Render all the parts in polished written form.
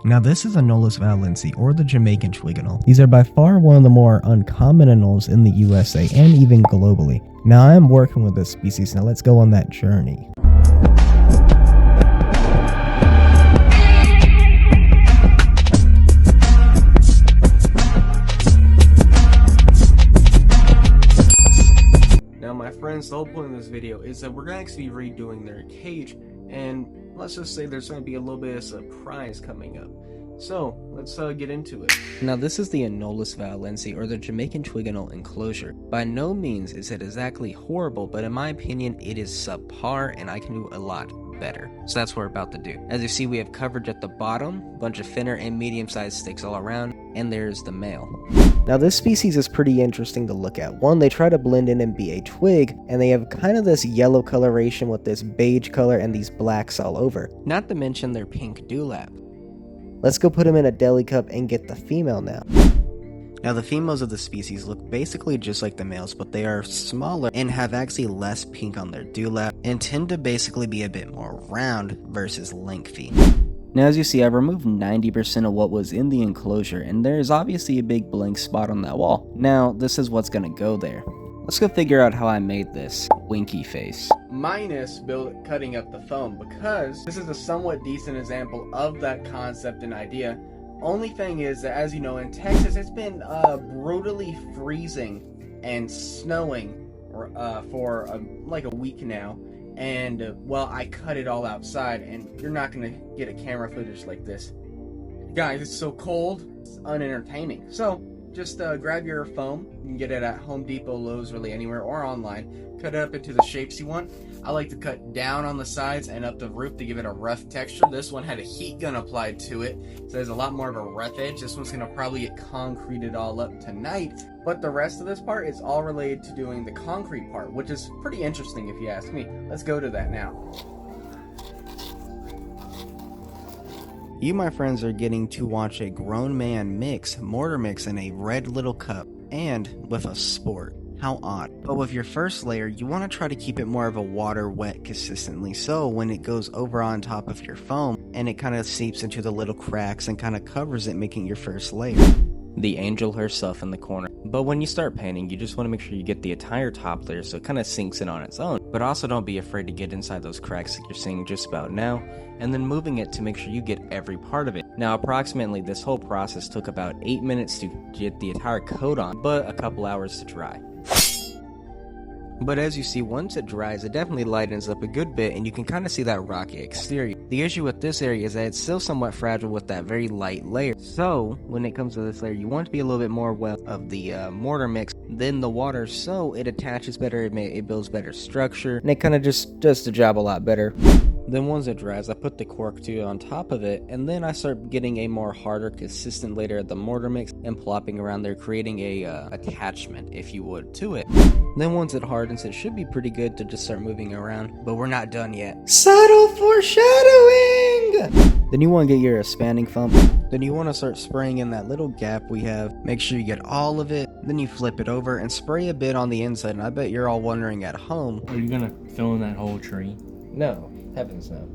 Now this is Anolis Valencienni, or the Jamaican Twig Anole. These are by far one of the more uncommon anoles in the USA and even globally. Now I am working with this species, now let's go on that journey. Now my friends, the whole point of this video is that we're going to actually be redoing their cage, and let's just say there's going to be a little bit of surprise coming up. So, let's get into it. Now this is the Anolis Valencienni, or the Jamaican Twig Anole enclosure. By no means is it exactly horrible, but in my opinion it is subpar and I can do a lot better. So that's what we're about to do. As you see, we have coverage at the bottom, a bunch of thinner and medium-sized sticks all around, and there's the male. Now this species is pretty interesting to look at. One, they try to blend in and be a twig, and they have kind of this yellow coloration with this beige color and these blacks all over. Not to mention their pink dewlap. Let's go put them in a deli cup and get the female now. Now the females of the species look basically just like the males, but they are smaller and have actually less pink on their dewlap and tend to basically be a bit more round versus lengthy. Now as you see, I've removed 90% of what was in the enclosure, and there is obviously a big blank spot on that wall. Now this is what's gonna go there. Let's go figure out how I made this winky face. Minus cutting up the foam, because this is a somewhat decent example of that concept and idea. Only thing is that, as you know, in Texas it's been brutally freezing and snowing for like a week now, and well, I cut it all outside, and you're not gonna get a camera footage like this, guys. It's so cold, it's unentertaining. So just grab your foam. You can get it at Home Depot, Lowe's, really anywhere, or online. Cut it up into the shapes you want. I like to cut down on the sides and up the roof to give it a rough texture. This one had a heat gun applied to it, so there's a lot more of a rough edge. This one's gonna probably get concreted all up tonight. But the rest of this part is all related to doing the concrete part, which is pretty interesting if you ask me. Let's go to that now. You, my friends, are getting to watch a grown man mortar mix in a red little cup, and with a sport. How odd. But with your first layer, you want to try to keep it more of a water wet consistently, so when it goes over on top of your foam, and it kind of seeps into the little cracks and kind of covers it, making your first layer. The angel herself in the corner. But when you start painting, you just want to make sure you get the entire top layer so it kind of sinks in on its own. But also don't be afraid to get inside those cracks that you're seeing just about now, and then moving it to make sure you get every part of it. Now approximately this whole process took about 8 minutes to get the entire coat on, but a couple hours to dry. But as you see, once it dries, it definitely lightens up a good bit, and you can kind of see that rocky exterior. The issue with this area is that it's still somewhat fragile with that very light layer. So when it comes to this layer, you want to be a little bit more wet of the mortar mix than the water, so it attaches better, it builds better structure, and it kind of just does the job a lot better. Then once it dries, I put the cork too on top of it, and then I start getting a more harder, consistent layer of the mortar mix and plopping around there, creating a attachment, if you would, to it. Then once it hardens, it should be pretty good to just start moving around, but we're not done yet. Subtle foreshadowing! Then you want to get your expanding foam. Then you want to start spraying in that little gap we have. Make sure you get all of it. Then you flip it over and spray a bit on the inside, and I bet you're all wondering at home, are you gonna fill in that whole tree? No. Heavens no.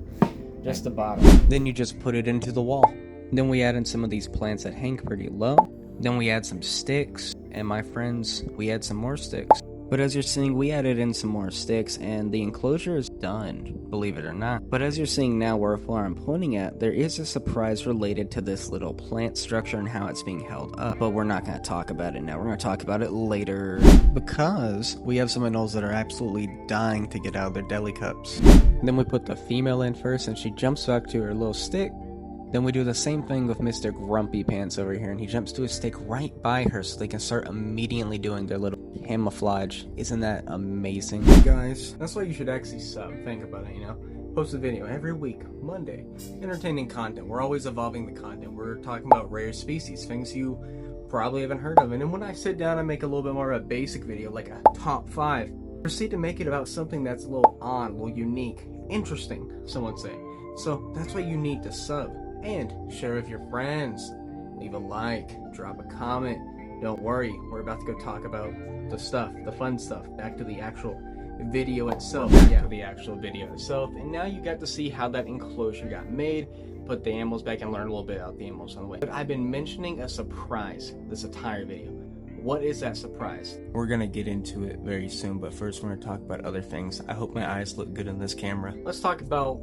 Just the bottom. Then you just put it into the wall. Then we add in some of these plants that hang pretty low. Then we add some sticks. And my friends, we add some more sticks. But as you're seeing, we added in some more sticks, and the enclosure is done, believe it or not. But as you're seeing now, where I'm pointing at, there is a surprise related to this little plant structure and how it's being held up. But we're not going to talk about it now. We're going to talk about it later, because we have some anoles that are absolutely dying to get out of their deli cups. Then we put the female in first, and she jumps back to her little stick. Then we do the same thing with Mr. Grumpy Pants over here, and he jumps to a stick right by her so they can start immediately doing their little camouflage. Isn't that amazing? Guys, that's why you should actually sub. Think about it, you know? Post a video every week, Monday. Entertaining content. We're always evolving the content. We're talking about rare species, things you probably haven't heard of. And then when I sit down and make a little bit more of a basic video, like a top 5, proceed to make it about something that's a little odd, a little unique, interesting, some would say. So that's why you need to sub. And share with your friends. Leave a like, drop a comment. Don't worry, we're about to go talk about the stuff, the fun stuff. Back to the actual video itself. And now you got to see how that enclosure got made. put the animals back and learn a little bit about the animals on the way. But I've been mentioning a surprise this entire video. What is that surprise? We're gonna get into it very soon, but first we're gonna talk about other things. I hope my eyes look good in this camera. Let's talk about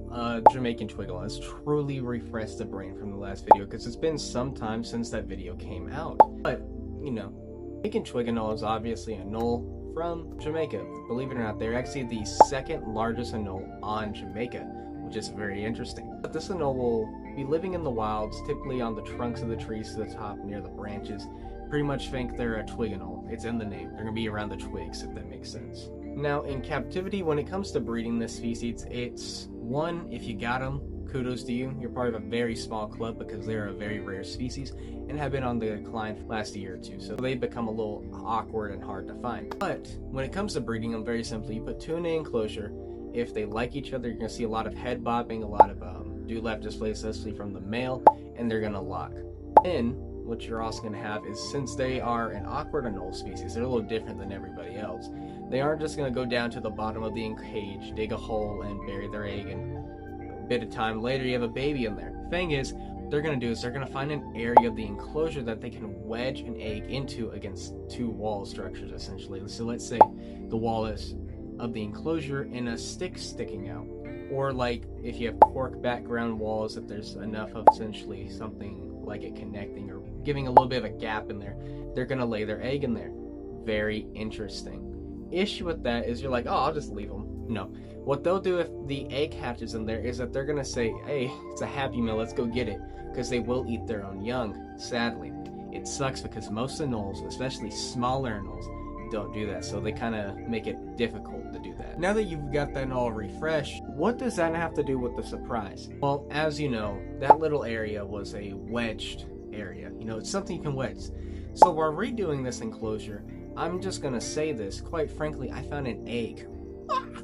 Jamaican Twig Anole. Let's truly refresh the brain from the last video, because it's been some time since that video came out. But, you know, Jamaican Twig Anole is obviously a anole from Jamaica. Believe it or not, they're actually the second largest anole on Jamaica, which is very interesting. But this anole will be living in the wilds, typically on the trunks of the trees to the top near the branches. Pretty much think they're a twig anole. It's in the name. They're gonna be around the twigs, if that makes sense. Now, in captivity, when it comes to breeding this species, it's one, if you got them, kudos to you. You're part of a very small club because they're a very rare species and have been on the decline for the last year or two. So they become a little awkward and hard to find. But when it comes to breeding them, very simply, you put two in an enclosure. If they like each other, you're gonna see a lot of head bobbing, a lot of dewlap display, especially from the male, and they're gonna lock. Then, what you're also going to have is, since they are an awkward anole species, they're a little different than everybody else. They aren't just going to go down to the bottom of the cage, dig a hole, and bury their egg, and a bit of time later you have a baby in there. The thing is, what they're going to do is they're going to find an area of the enclosure that they can wedge an egg into against two wall structures, essentially. So let's say the wall is of the enclosure and a stick sticking out. Or like if you have cork background walls, if there's enough of essentially something like it connecting or giving a little bit of a gap in there, they're gonna lay their egg in there. Very interesting. Issue with that is you're like, oh, I'll just leave them. No. What they'll do if the egg hatches in there is that they're gonna say, hey, it's a Happy Meal, let's go get it, because they will eat their own young. Sadly, it sucks because most anoles, especially smaller anoles, don't do that, so they kind of make it difficult to do that. Now that you've got that all refreshed, what does that have to do with the surprise? Well, as you know, that little area was a wedged area. You know, it's something you can wedge. So while redoing this enclosure, I'm just gonna say this, quite frankly, I found an egg.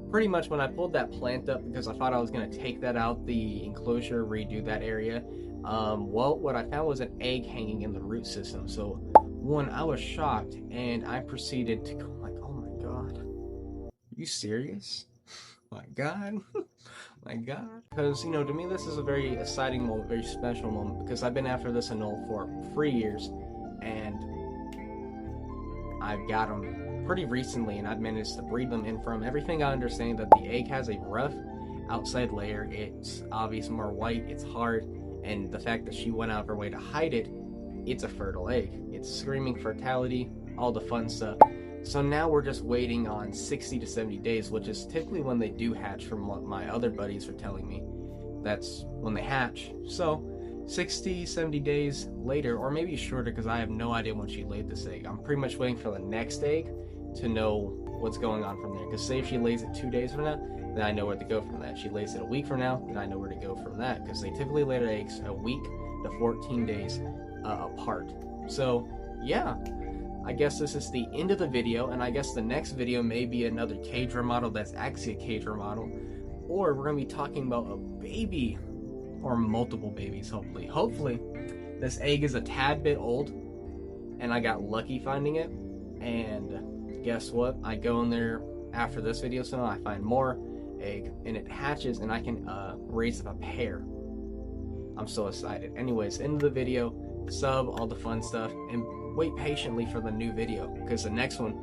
Pretty much when I pulled that plant up, because I thought I was gonna take that out the enclosure, redo that area, well, what I found was an egg hanging in the root system. So one, I was shocked, and I proceeded to go like, oh my god, are you serious? My god. My god. Because, you know, to me this is a very exciting moment, very special moment, because I've been after this anole for 3 years, and I've got them pretty recently, and I've managed to breed them. And from everything I understand, that the egg has a rough outside layer. It's obviously more white, it's hard, and the fact that she went out of her way to hide it, it's a fertile egg. It's screaming fertility, all the fun stuff. So now we're just waiting on 60 to 70 days, which is typically when they do hatch, from what my other buddies are telling me. That's when they hatch. So 60, 70 days later, or maybe shorter, because I have no idea when she laid this egg. I'm pretty much waiting for the next egg to know what's going on from there. Because say if she lays it 2 days from now, then I know where to go from that. If she lays it a week from now, then I know where to go from that. Because they typically lay their eggs a week to 14 days apart. So yeah, I guess this is the end of the video, and I guess the next video may be another cage remodel that's actually a cage remodel, or we're going to be talking about a baby, or multiple babies, hopefully. Hopefully, this egg is a tad bit old, and I got lucky finding it, and guess what? I go in there after this video, so I find more egg, and it hatches, and I can raise up a pair. I'm so excited. Anyways, end of the video, sub, all the fun stuff, and wait patiently for the new video, because the next one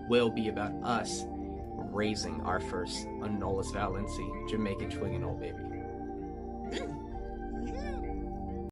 will be about us raising our first Anolis Valencienni Jamaican Twig Anole baby.